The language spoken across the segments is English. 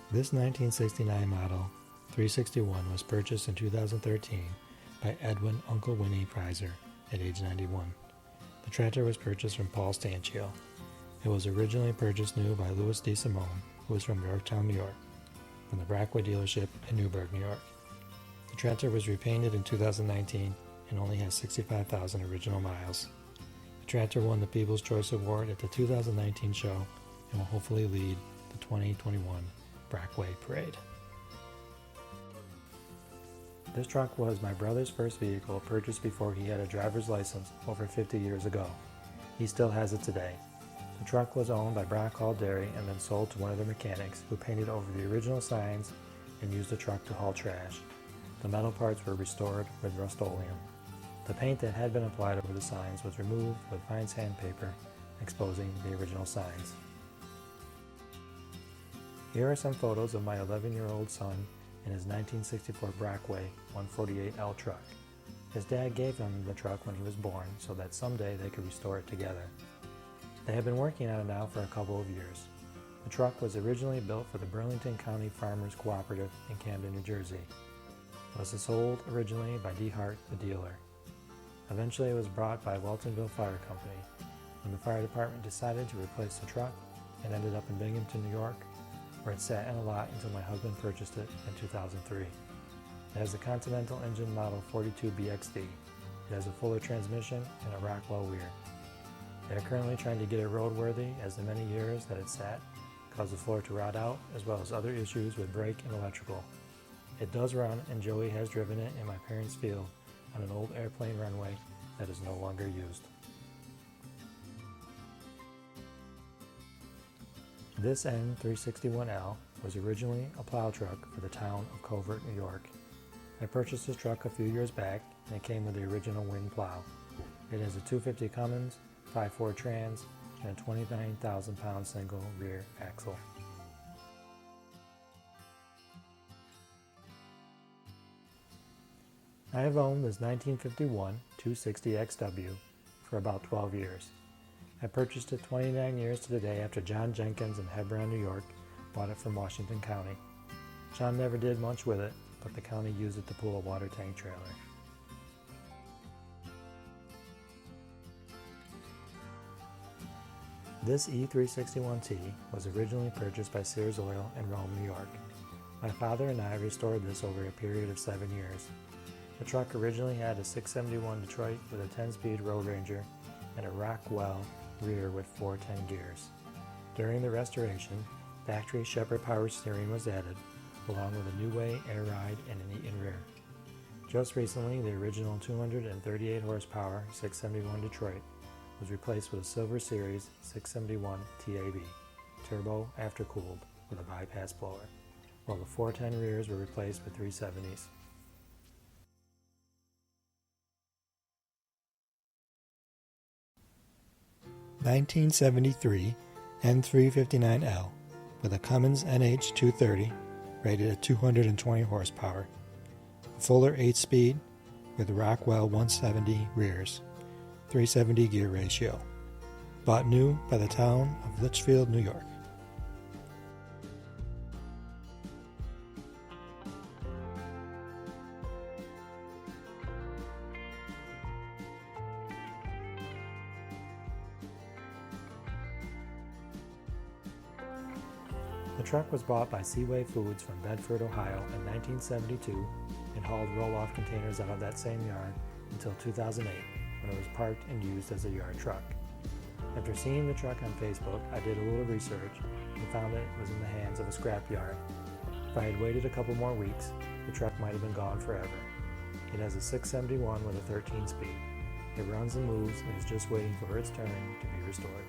This 1969 model 361 was purchased in 2013 by Edwin Uncle Winnie Preiser at age 91. The tractor was purchased from Paul Stanchio. It was originally purchased new by Louis D. Simone, who was from Yorktown, New York, from the Brockway dealership in Newburgh, New York. The tractor was repainted in 2019 and only has 65,000 original miles. The tractor won the People's Choice Award at the 2019 show and will hopefully lead the 2021 Brockway Parade. This truck was my brother's first vehicle, purchased before he had a driver's license over 50 years ago. He still has it today. The truck was owned by Brock Hall Dairy and then sold to one of their mechanics, who painted over the original signs and used the truck to haul trash. The metal parts were restored with Rust-Oleum. The paint that had been applied over the signs was removed with fine sandpaper, exposing the original signs. Here are some photos of my 11-year-old son in his 1964 Brockway 148L truck. His dad gave him the truck when he was born so that someday they could restore it together. They have been working on it now for a couple of years. The truck was originally built for the Burlington County Farmers Cooperative in Camden, New Jersey. It was sold originally by D. Hart, the dealer. Eventually it was bought by Weltonville Fire Company. When the fire department decided to replace the truck, it ended up in Binghamton, New York, where it sat in a lot until my husband purchased it in 2003. It has a Continental engine model 42BXD. It has a Fuller transmission and a Rockwell rear. They are currently trying to get it roadworthy, as the many years that it sat caused the floor to rot out, as well as other issues with brake and electrical. It does run, and Joey has driven it in my parents' field on an old airplane runway that is no longer used. This N361L was originally a plow truck for the town of Covert, New York. I purchased this truck a few years back, and it came with the original Wing plow. It has a 250 Cummins, 5.4 trans, and a 29,000-pound single rear axle. I have owned this 1951 260XW for about 12 years. I purchased it 29 years to the day after John Jenkins in Hebron, New York, bought it from Washington County. John never did much with it, but the county used it to pull a water tank trailer. This E361T was originally purchased by Sears Oil in Rome, New York. My father and I restored this over a period of 7 years. The truck originally had a 671 Detroit with a 10-speed Road Ranger and a Rockwell rear with 410 gears. During the restoration, factory Shepherd power steering was added, along with a new way air ride and an Eaton rear. Just recently, the original 238 horsepower 671 Detroit was replaced with a Silver Series 671 TAB, turbo aftercooled with a bypass blower, while the 410 rears were replaced with 370s. (1973) N359L with a Cummins NH230 rated at 220 horsepower, a Fuller 8-speed with Rockwell 170 rears, 370 gear ratio. Bought new by the town of Litchfield, New York. The truck was bought by Seaway Foods from Bedford, Ohio in 1972 and hauled roll-off containers out of that same yard until 2008, when it was parked and used as a yard truck. After seeing the truck on Facebook, I did a little research and found that it was in the hands of a scrap yard. If I had waited a couple more weeks, the truck might have been gone forever. It has a 671 with a 13-speed. It runs and moves and is just waiting for its turn to be restored.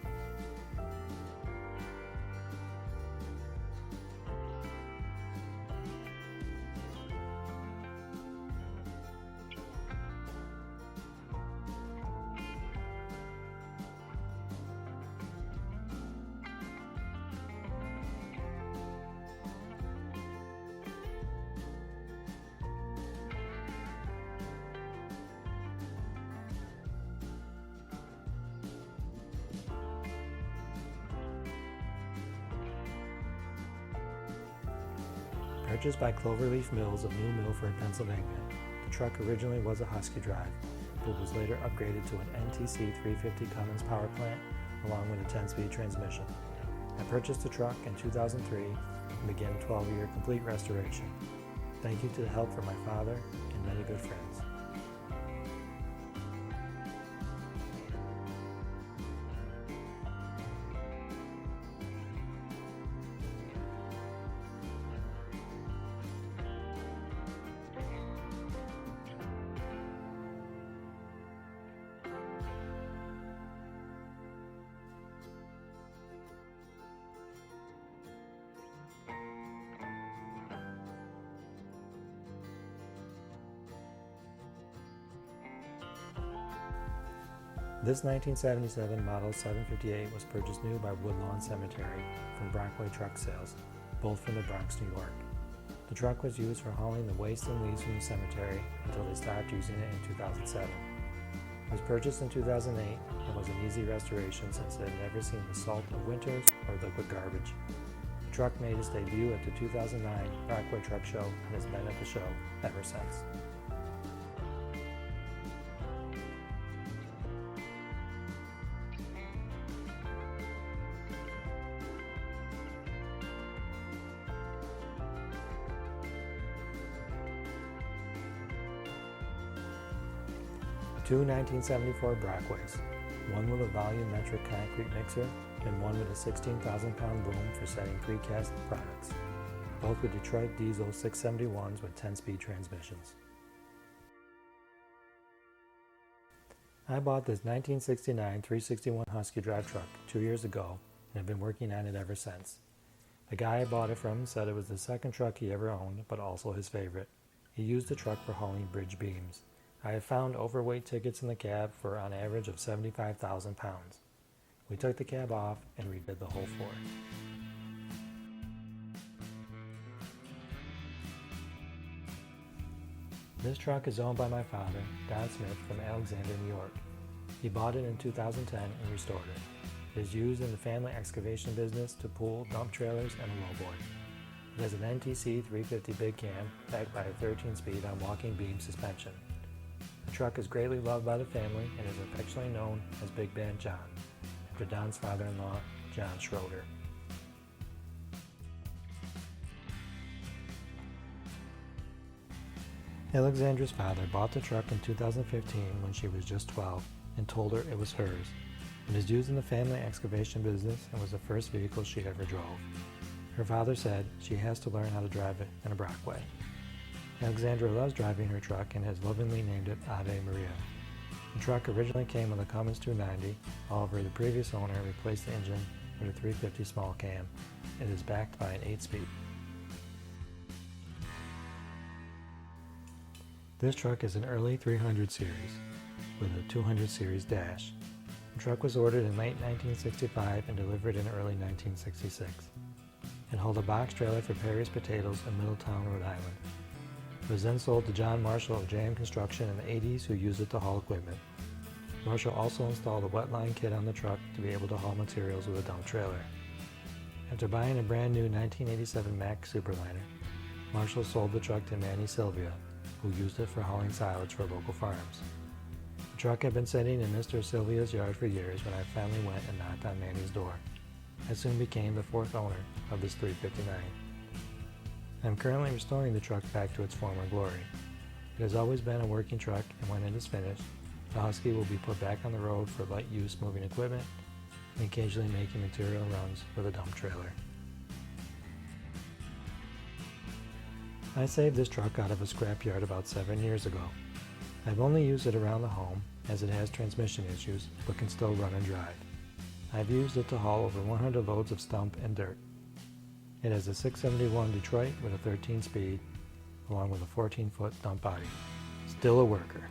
Purchased by Cloverleaf Mills of New Milford, Pennsylvania, the truck originally was a Husky drive, but was later upgraded to an NTC 350 Cummins power plant along with a 10-speed transmission. I purchased the truck in 2003 and began a 12-year complete restoration. Thank you to the help from my father and many good friends. This 1977 Model 758 was purchased new by Woodlawn Cemetery from Brockway Truck Sales, both from the Bronx, New York. The truck was used for hauling the waste and leaves from the cemetery until they stopped using it in 2007. It was purchased in 2008 and was an easy restoration since it had never seen the salt of winters or liquid garbage. The truck made its debut at the 2009 Brockway Truck Show and has been at the show ever since. Two 1974 Brockways, one with a volumetric concrete mixer and one with a 16,000-pound boom for setting precast products, both with Detroit diesel 671s with 10-speed transmissions. I bought this 1969 361 Husky drive truck 2 years ago and have been working on it ever since. The guy I bought it from said it was the second truck he ever owned, but also his favorite. He used the truck for hauling bridge beams. I have found overweight tickets in the cab for on average of 75,000 pounds. We took the cab off and redid the whole floor. This truck is owned by my father, Don Smith, from Alexandra, New York. He bought it in 2010 and restored it. It is used in the family excavation business to pull dump trailers and wallboard. It has an NTC 350 big cam backed by a 13-speed on walking beam suspension. The truck is greatly loved by the family and is affectionately known as Big Band John, after Don's father-in-law, John Schroeder. Alexandra's father bought the truck in 2015 when she was just 12 and told her it was hers. It is used in the family excavation business and was the first vehicle she ever drove. Her father said she has to learn how to drive it in a Brockway. Alexandra loves driving her truck and has lovingly named it Ave Maria. The truck originally came with a Cummins 290, however the previous owner replaced the engine with a 350 small cam. It is backed by an 8-speed. This truck is an early 300 series with a 200 series dash. The truck was ordered in late 1965 and delivered in early 1966. It held a box trailer for Perry's Potatoes in Middletown, Rhode Island. It was then sold to John Marshall of JM Construction in the 80s, who used it to haul equipment. Marshall also installed a wet line kit on the truck to be able to haul materials with a dump trailer. After buying a brand new 1987 Mack Superliner, Marshall sold the truck to Manny Sylvia, who used it for hauling silage for local farms. The truck had been sitting in Mr. Sylvia's yard for years when I finally went and knocked on Manny's door. I soon became the fourth owner of this 359. I am currently restoring the truck back to its former glory. It has always been a working truck, and when it is finished, the Husky will be put back on the road for light use moving equipment and occasionally making material runs with a dump trailer. I saved this truck out of a scrapyard about 7 years ago. I've only used it around the home as it has transmission issues but can still run and drive. I've used it to haul over 100 loads of stump and dirt. It has a 671 Detroit with a 13-speed, along with a 14-foot dump body. Still a worker.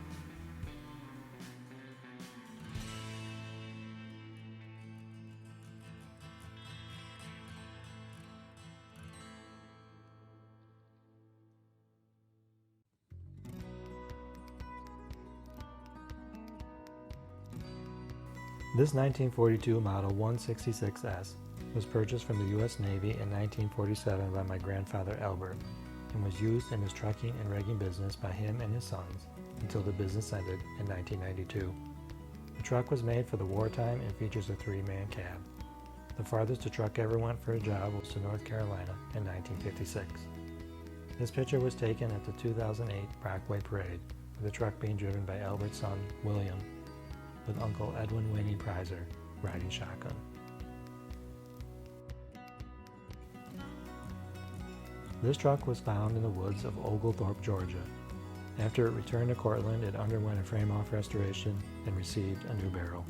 This 1942 Model 166S was purchased from the U.S. Navy in 1947 by my grandfather Albert. and was used in his trucking and rigging business by him and his sons until the business ended in 1992. The truck was made for the wartime and features a 3-man cab. The farthest a truck ever went for a job was to North Carolina in 1956. This picture was taken at the 2008 Brockway Parade, with the truck being driven by Albert's son, William, with Uncle Edwin Wayne Preiser riding shotgun. This truck was found in the woods of Oglethorpe, Georgia. After it returned to Cortland, it underwent a frame-off restoration and received a new barrel.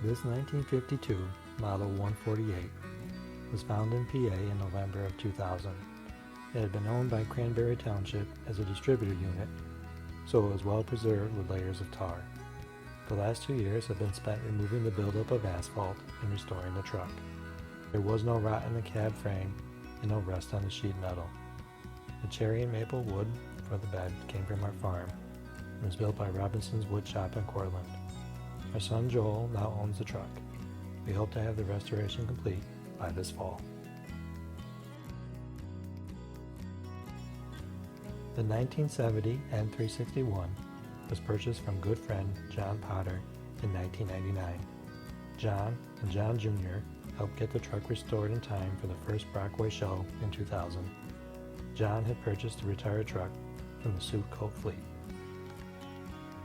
This 1952 Model 148 was found in PA in November of 2000. It had been owned by Cranberry Township as a distributor unit, so it was well preserved with layers of tar. The last 2 years have been spent removing the buildup of asphalt and restoring the truck. There was no rot in the cab frame and no rust on the sheet metal. The cherry and maple wood for the bed came from our farm and was built by Robinson's Wood Shop in Cortland. Our son Joel now owns the truck. We hope to have the restoration complete by this fall. The 1970 N361 was purchased from good friend John Potter in 1999. John and John Jr. helped get the truck restored in time for the first Brockway show in 2000. John had purchased a retired truck from the Suit Coat fleet.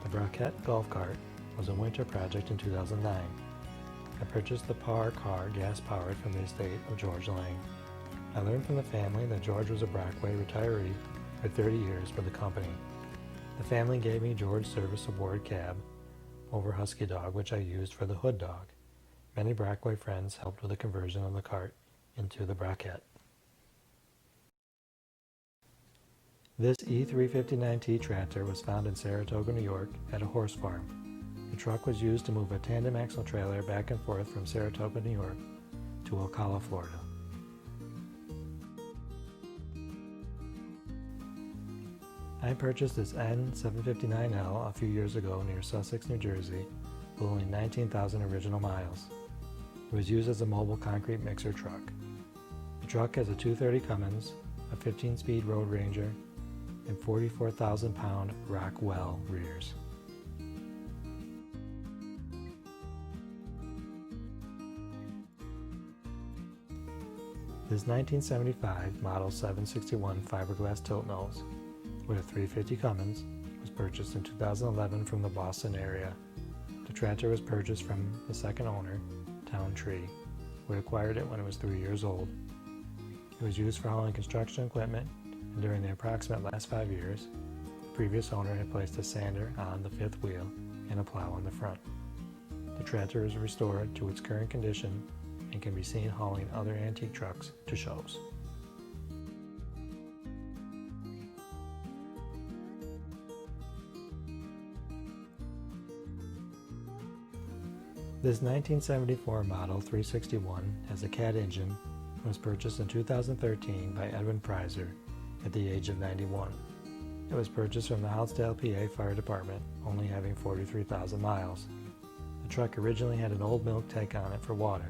The Brockette golf cart was a winter project in 2009. I purchased the Par car gas-powered from the estate of George Lang. I learned from the family that George was a Brockway retiree for 30 years with the company. The family gave me George Service Award cab over Husky Dog, which I used for the Hood Dog. Many Brockway friends helped with the conversion of the cart into the Brockette. This E359T tractor was found in Saratoga, New York at a horse farm. The truck was used to move a tandem axle trailer back and forth from Saratoga, New York to Ocala, Florida. I purchased this N759L a few years ago near Sussex, New Jersey, with only 19,000 original miles. It was used as a mobile concrete mixer truck. The truck has a 230 Cummins, a 15-speed Road Ranger, and 44,000-pound Rockwell rears. This 1975 Model 761 fiberglass tilt nose with a 350 Cummins was purchased in 2011 from the Boston area. The tractor was purchased from the second owner, Town Tree, who acquired it when it was 3 years old. It was used for hauling construction equipment, and during the approximate last 5 years, the previous owner had placed a sander on the fifth wheel and a plow on the front. The tractor is restored to its current condition and can be seen hauling other antique trucks to shows. This 1974 Model 361 has a Cat engine and was purchased in 2013 by Edwin Preiser at the age of 91. It was purchased from the Houtsdale, PA Fire Department, only having 43,000 miles. The truck originally had an old milk tank on it for water,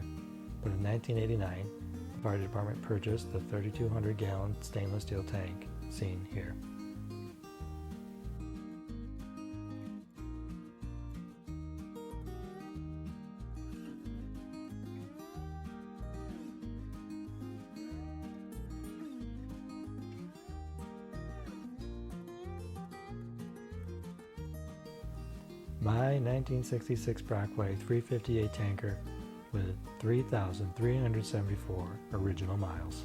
but in 1989, the fire department purchased the 3,200-gallon stainless steel tank seen here. My 1966 Brockway 358 tanker with 3,374 original miles.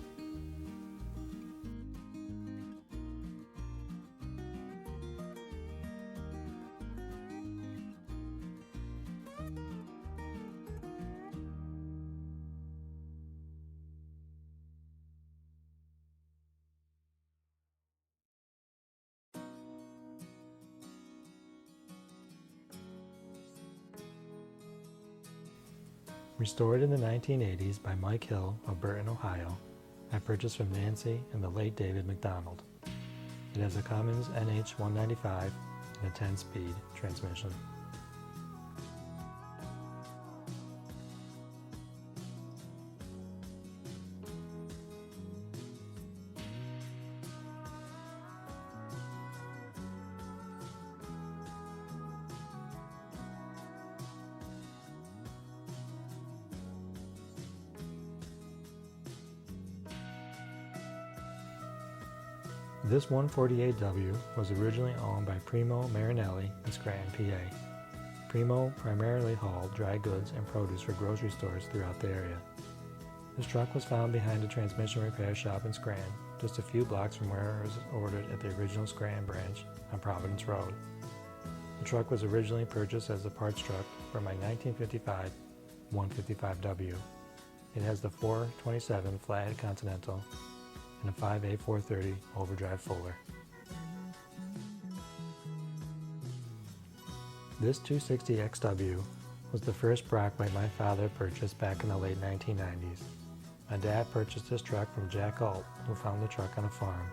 Restored in the 1980s by Mike Hill of Burton, Ohio, I purchased from Nancy and the late David McDonald. It has a Cummins NH195 and a 10-speed transmission. This 148W was originally owned by Primo Marinelli in Scranton, PA. Primo primarily hauled dry goods and produce for grocery stores throughout the area. This truck was found behind a transmission repair shop in Scranton, just a few blocks from where it was ordered at the original Scranton branch on Providence Road. The truck was originally purchased as a parts truck for my 1955 155W. It has the 427 Flathead Continental and a 5A430 overdrive Fuller. This 260XW was the first Brockway my father purchased back in the late 1990s. My dad purchased this truck from Jack Alt, who found the truck on a farm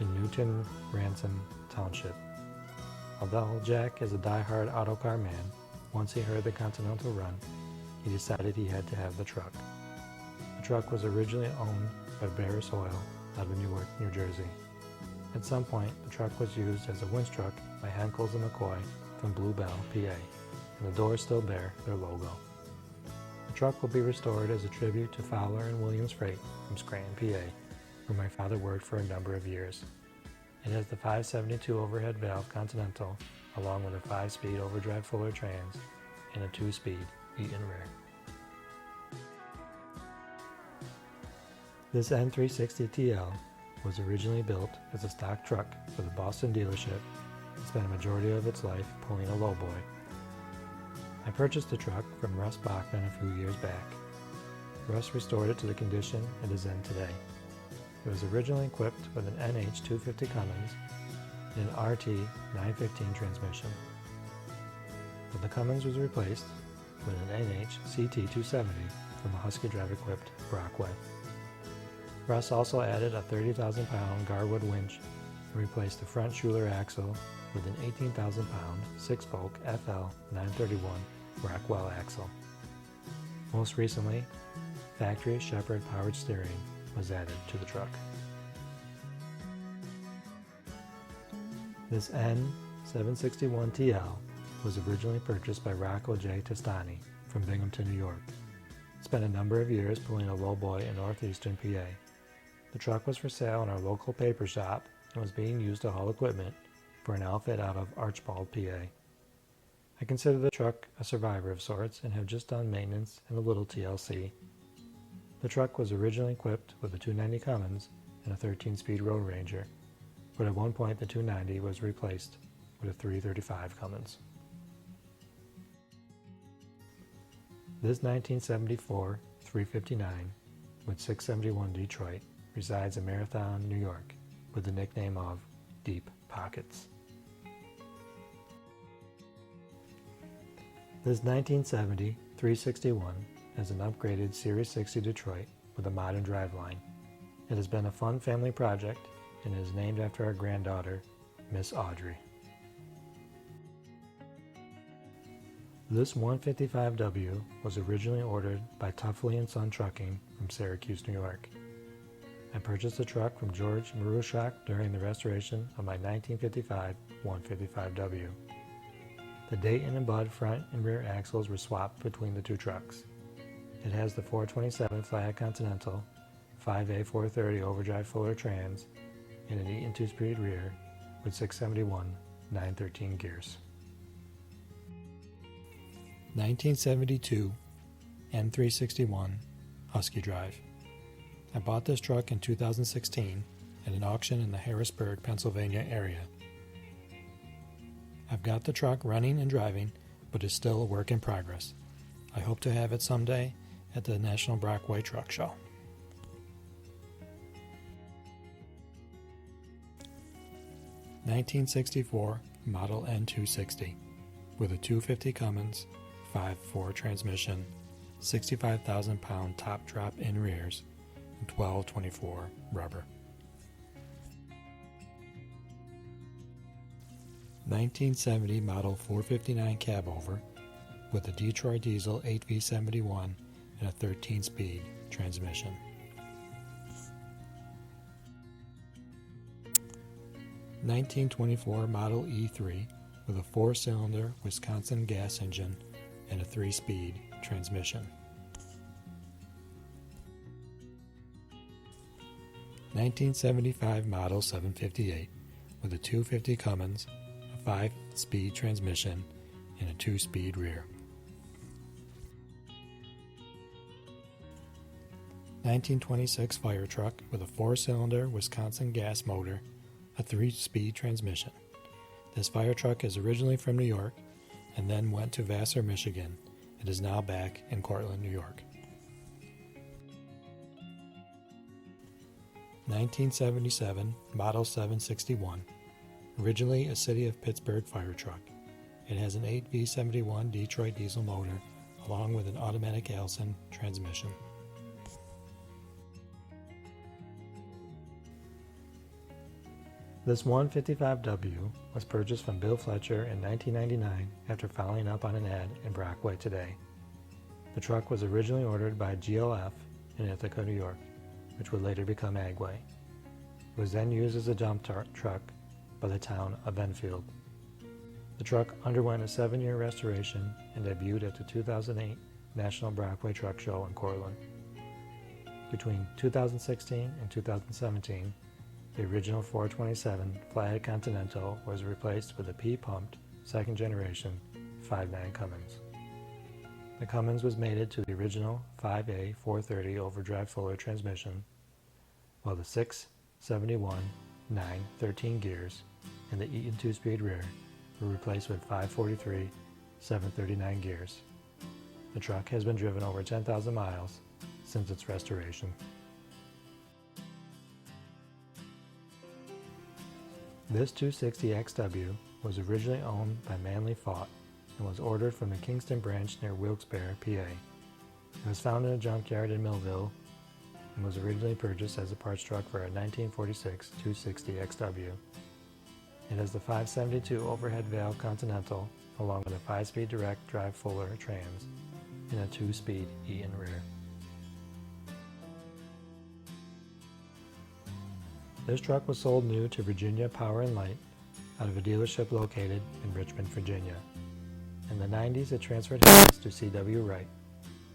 in Newton Ransom Township. Although Jack is a die-hard autocar man, once he heard the Continental run, he decided he had to have the truck. The truck was originally owned by Barris Oil out of Newark, New Jersey. At some point, the truck was used as a winch truck by Henkels and McCoy from Blue Bell, PA, and the doors still bear their logo. The truck will be restored as a tribute to Fowler and Williams Freight from Scranton, PA, where my father worked for a number of years. It has the 572 overhead valve Continental, along with a 5-speed overdrive Fuller trans and a 2-speed Eaton rear. This N360TL was originally built as a stock truck for the Boston dealership and spent a majority of its life pulling a lowboy. I purchased the truck from Russ Bachman a few years back. Russ restored it to the condition it is in today. It was originally equipped with an NH250 Cummins and an RT 915 transmission, but the Cummins was replaced with an NH CT270 from a Husky drive equipped Brockway. Russ also added a 30,000-pound Garwood winch and replaced the front Schuler axle with an 18,000-pound 6-spoke FL 931 Rockwell axle. Most recently, factory Shepherd powered steering was added to the truck. This N761TL was originally purchased by Rocco J. Testani from Binghamton, New York. Spent a number of years pulling a lowboy in northeastern PA. The truck was for sale in our local paper shop and was being used to haul equipment for an outfit out of Archbald, PA. I consider the truck a survivor of sorts and have just done maintenance and a little TLC. The truck was originally equipped with a 290 Cummins and a 13-speed Road Ranger, but at one point the 290 was replaced with a 335 Cummins. This 1974 359 with 671 Detroit resides in Marathon, New York, with the nickname of Deep Pockets. This 1970 361 is an upgraded Series 60 Detroit with a modern driveline. It has been a fun family project and is named after our granddaughter, Miss Audrey. This 155W was originally ordered by Tuffley & Son Trucking from Syracuse, New York. I purchased the truck from George Marushak during the restoration of my 1955 155W. The Dayton and Bud front and rear axles were swapped between the two trucks. It has the 427 Flathead Continental, 5A430 overdrive Fuller trans, and an Eaton 2-speed rear with 671 913 gears. 1972 M361 Husky Drive. I bought this truck in 2016 at an auction in the Harrisburg, Pennsylvania area. I've got the truck running and driving, but is still a work in progress. I hope to have it someday at the National Brockway Truck Show. (1964) Model N260 with a 250 Cummins 5.4 transmission 65,000-pound top drop in rears, and 1224 rubber. 1970 model 459 cab over with a Detroit diesel 8V71 and a 13-speed transmission. 1924 Model E3 with a 4-cylinder Wisconsin gas engine and a 3-speed transmission. 1975 Model 758 with a 250 Cummins, a 5-speed transmission, and a 2-speed rear. 1926 fire truck with a 4-cylinder Wisconsin gas motor, a 3-speed transmission. This fire truck is originally from New York and then went to Vassar, Michigan, and is now back in Cortland, New York. 1977 Model 761, originally a City of Pittsburgh fire truck. It has an 8V71 Detroit diesel motor along with an automatic Allison transmission. This 155W was purchased from Bill Fletcher in 1999 after following up on an ad in Brockway Today. The truck was originally ordered by GLF in Ithaca, New York, which would later become Agway. It was then used as a dump truck by the town of Enfield. The truck underwent a 7-year restoration and debuted at the 2008 National Brockway Truck Show in Cortland. Between 2016 and 2017, the original 427 Flathead Continental was replaced with a P-pumped, second-generation 5.9 Cummins. The Cummins was mated to the original 5A 430 overdrive Fuller transmission, while the 671 9 13 gears and the Eaton 2-speed rear were replaced with 543 739 gears. The truck has been driven over 10,000 miles since its restoration. This 260XW was originally owned by Manley Faught and was ordered from the Kingston branch near Wilkes-Barre, PA. It was found in a junkyard in Millville and was originally purchased as a parts truck for a 1946 260XW. It has the 572 overhead valve Continental along with a 5-speed direct drive Fuller trans and a 2-speed Eaton rear. This truck was sold new to Virginia Power and Light out of a dealership located in Richmond, Virginia. In the 90s, it transferred hands to C.W. Wright,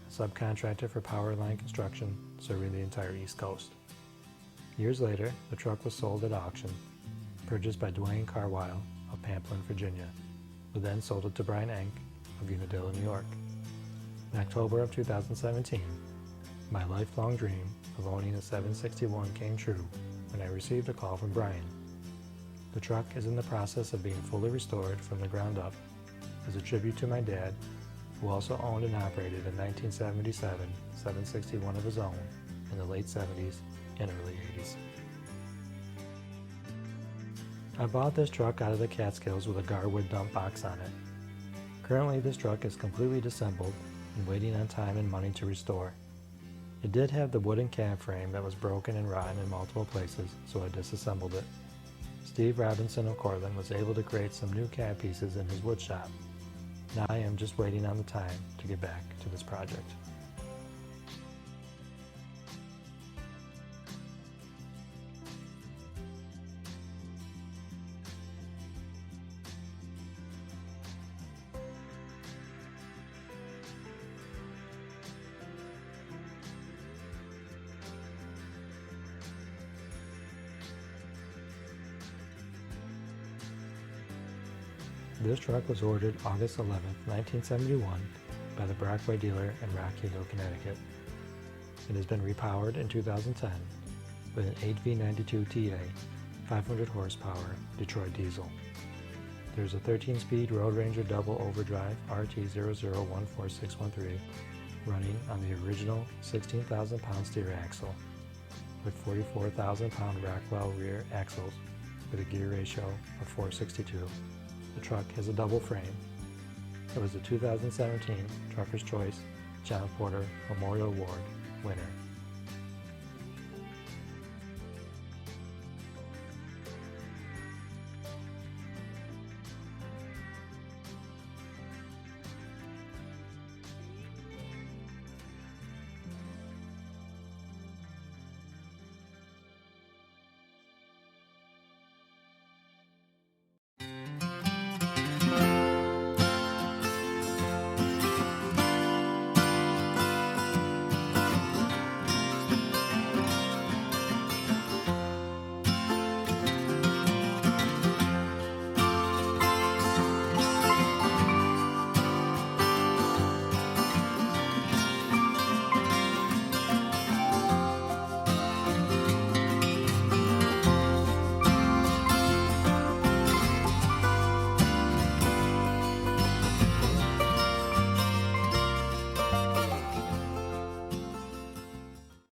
a subcontractor for power line construction serving the entire East Coast. Years later, the truck was sold at auction, purchased by Dwayne Carwile of Pamplin, Virginia, who then sold it to Brian Enck of Unadilla, New York. In October of 2017, my lifelong dream of owning a 761 came true when I received a call from Brian. The truck is in the process of being fully restored from the ground up as a tribute to my dad, who also owned and operated a 1977 761 of his own in the late 70s and early 80s. I bought this truck out of the Catskills with a Garwood dump box on it. Currently, this truck is completely disassembled and waiting on time and money to restore. It did have the wooden cab frame that was broken and rotten in multiple places, so I disassembled it. Steve Robinson of Cortland was able to create some new cab pieces in his wood shop. Now I am just waiting on the time to get back to this project. This truck was ordered August 11, 1971 by the Brockway dealer in Rocky Hill, Connecticut. It has been repowered in 2010 with an 8V92 TA, 500 horsepower Detroit diesel. There's a 13-speed Road Ranger double overdrive RT0014613 running on the original 16,000-pound steer axle with 44,000-pound Rockwell rear axles with a gear ratio of 462. The truck has a double frame. It was a 2017 Trucker's Choice John Porter Memorial Award winner.